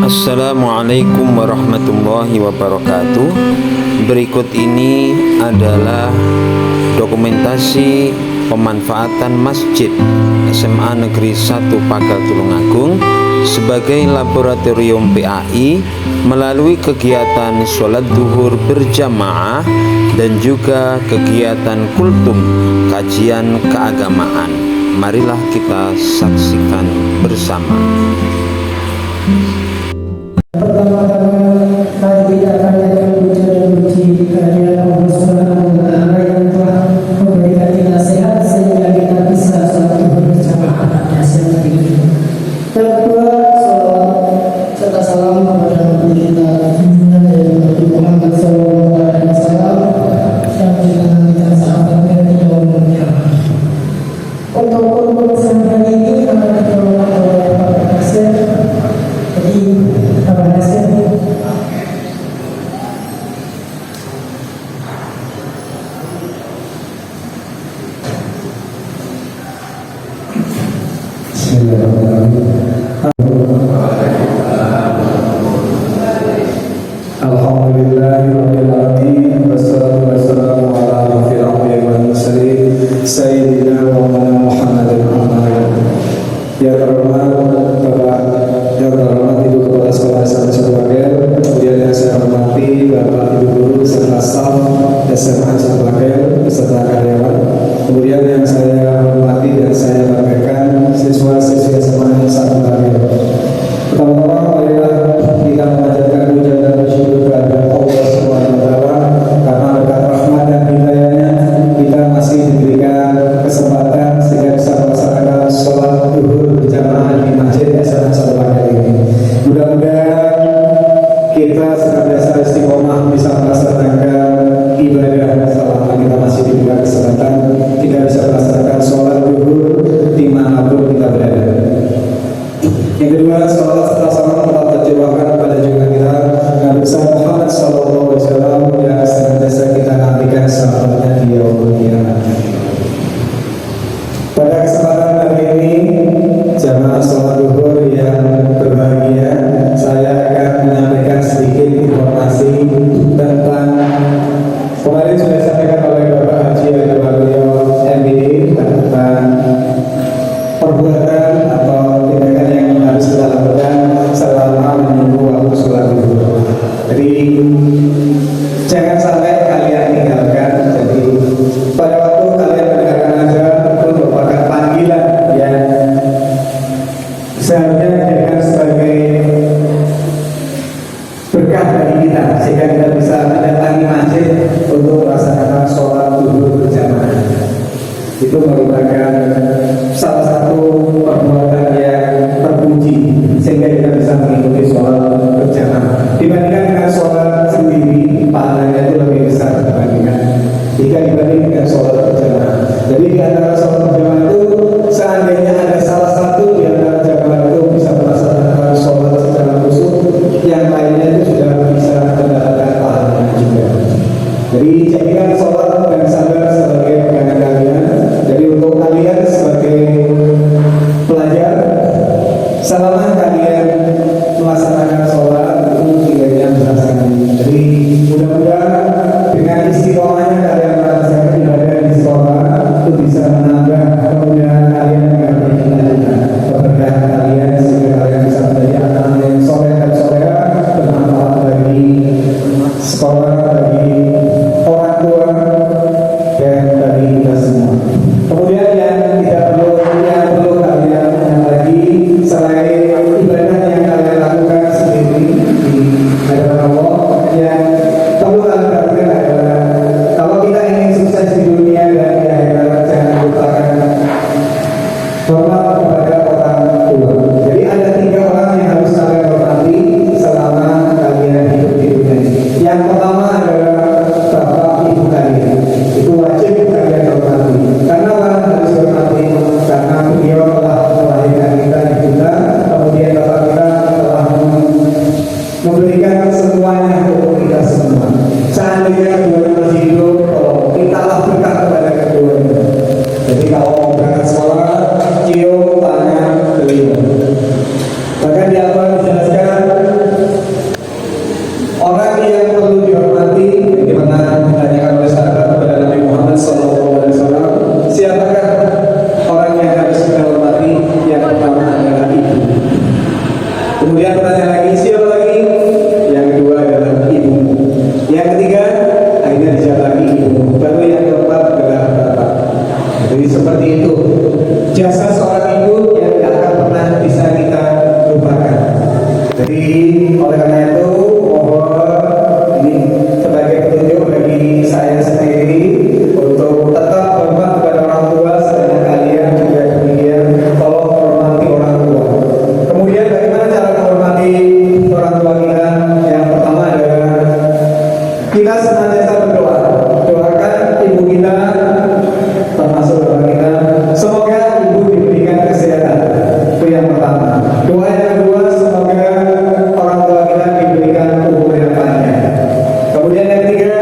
Assalamualaikum warahmatullahi wabarakatuh. Berikut ini adalah dokumentasi pemanfaatan Masjid SMA Negeri 1 Pagal Tulungagung sebagai laboratorium PAI melalui kegiatan sholat duhur berjamaah dan juga kegiatan kultum kajian keagamaan. Marilah kita saksikan bersama. Pertama-tama mari kita panjatkan puja dan puji kehadirat Allah Subhanahu wa Ta'ala yang telah memberikan kita sehat sehingga kita bisa sholat berjamaah pada siang hari ini. Yang kedua, salawat serta salam kepada Nabi kita junjungan dari Nabi Muhammad SAW yang dengan kita sahabatnya di yaumul qiyamah. Untuk kultum keseharian ini akan dikelola oleh Pak Nasir. Jadi Pak Nasir Alhamdulillahirrahmanirrahim. Wassalatu wassalamu ala rafil anbiya'i wal mursalin Sayyidina wa maulana Muhammadin ya terhormat Bapak, yang terhormat Ibu Kepala Sekolah SMA Cirebon, kemudian yang saya hormati Bapak Ibu Guru serta staf SMA Cirebon beserta karyawan, kemudian yang saya hormati dan saya banggakan siswa-siswi SMA 1 Cirebon. Pertama-tama marilah kita memanjatkan puja dan bersyukur kepada Allah Subhanahu wa Ta'ala karena berkat rahmat dan hidayahnya kita masih diberikan kesempatan sehingga bisa melaksanakan sholat duhur berjamaah di Masjid SMA 1 Pagal ini. Mudah-mudahan kita senantiasa istiqomah bisa melaksanakan ibadah selama kita masih diberikan kesempatan, kita bisa melaksanakan sholat duhur dimanapun kita berada. Yang kedua, salawat serta salam tetap tercurahkan kepada junjungan kita Nabi besar Muhammad SAW yang senantiasa kita nantikan sahabatnya di yaumul qiyamah. Pada kesempatan hari ini, jamaah sholat duhur yang berbahagia, saya akan menyampaikan sedikit informasi tentang kemarin sudah disampaikan oleh Bapak Haji Abdul MBD tentang perbuatan atau tindakan yang harus kita lakukan selama menunggu waktu sholat duhur. Jadi jangan sampai kalian tinggalkan. Jadi pada waktu kalian mendengarkan azan itu merupakan panggilan yang seharusnya dijadikan sebagai berkah bagi kita sehingga kita bisa mendatangi masjid untuk melaksanakan sholat duhur berjamaah. Itu merupakan salah satu perbuatan yang terpuji sehingga kita bisa mengikuti sholat berjamaah. Dibandingkan dengan sholat sendiri, pahalanya itu lebih besar dibandingkan dengan sholat berjamaah. Jadi di antara sholat berjamaah itu seandainya ada salah satu di antara jamaah itu bisa melaksanakan sholat secara khusyuk, yang lainnya itu sudah bisa mendapatkan pahalanya juga. Jadi jadikan sholat dan sabar sebagai pegangan kalian. Jadi untuk kalian sebagai pelajar, selama kalian melaksanakan sholat itu tinggalnya kemudian bertanya lagi, siapa lagi? Yang kedua adalah ibumu. Yang ketiga, akhirnya dijawab lagi ibumu. Baru yang keempat adalah bapak. Jadi seperti itu. Jasa seorang ibu yang tidak akan pernah bisa kita lupakan. Jadi oleh karena itu, mohon ini sebagai petunjuk bagi saya sendiri untuk tetap hormat kepada orang tua, sedangkan kalian juga demikian. Tolong hormati orang tua. Kemudian bagaimana cara menghormati orang tua kita? Yang pertama adalah kita senantiasa berdoa. Doakan ibu kita, termasuk doa kita, semoga ibu diberikan kesehatan. Itu yang pertama. Doa yang kedua, semoga orang tua kita diberikan umur yang panjang. Kemudian yang ketiga,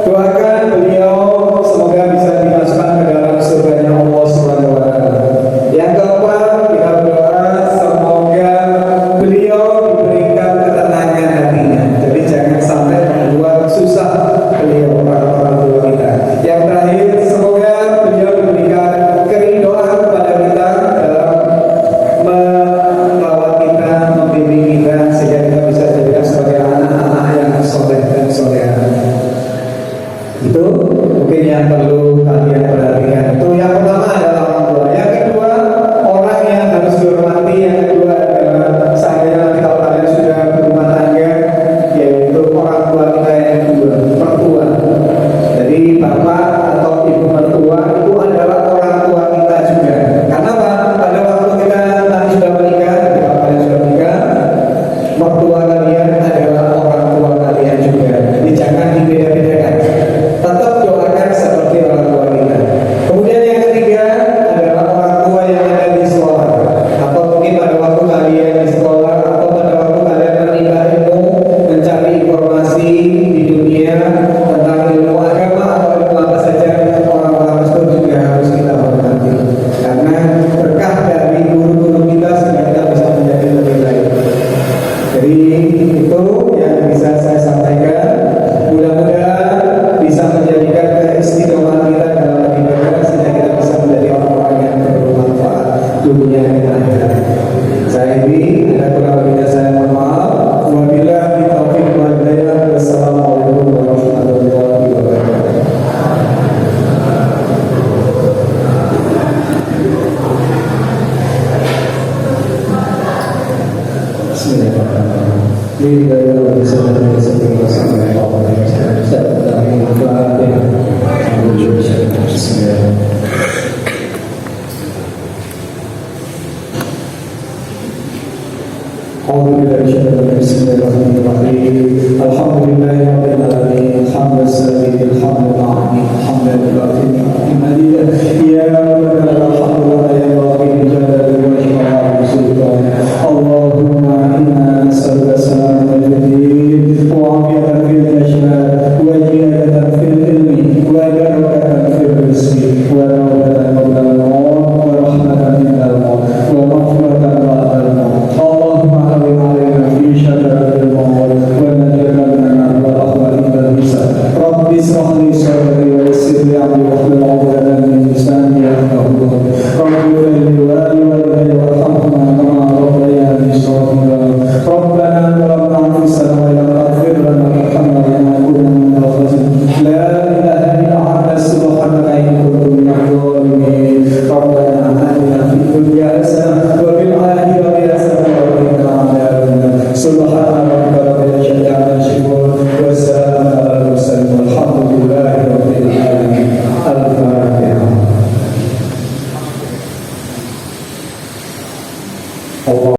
doakan beliau semoga bisa dimasukkan ke dalam surganya Allah Subhanahu wa taala. Yang keempat, kita berdoa semoga beliau diberikan ketenangan hatinya. Jadi jangan sampai membuat susah beliau orang tua kita. Yang terakhir, semoga beliau diberikan keridhaan kepada kita dalam merawat kita, membimbing kita, sehingga kita bisa jadikan sebagai anak-anak yang soleh dan soleha. Itu mungkin yang perlu kalian perhatikan. Itu yang pertama adalah orang tua. Yang kedua, orang yang harus dihormati. Yang kedua adalah seandainya nanti kalau kalian sudah berumah tangga, yaitu orang tua kita yang kedua, mertua. Jadi bapak atau ibu mertua itu adalah orang tua kita juga. Karena apa? Pada waktu kita nanti sudah menikah, ketika kalian sudah menikah, mertua kalian adalah orang tua kalian juga. Jadi jangan dibeda-bedakan. Tetap doakan seperti orang tua kita. Kemudian yang ketiga adalah orang tua yang ada di sekolah, atau mungkin pada waktu kalian di sekolah, atau pada waktu kalian menimba ilmu, mencari informasi di dunia tentang ilmu agama atau ilmu apa saja, orang-orang tersebut juga harus kita hormati. Karena berkah dari guru-guru kita sehingga kita bisa menjadi lebih baik. Jadi itu yang bisa saya sampaikan. Mudah-mudahan bisa menjadikan keistiqomahan kita dalam beribadah sehingga kita bisa menjadi orang-orang yang bermanfaat dunia dan akhirat. Saya ini ada kurang lebihnya saya mohon maaf. Wabillahi taufiq wal hidayah. Wassalamualaikum warahmatullahi wabarakatuh.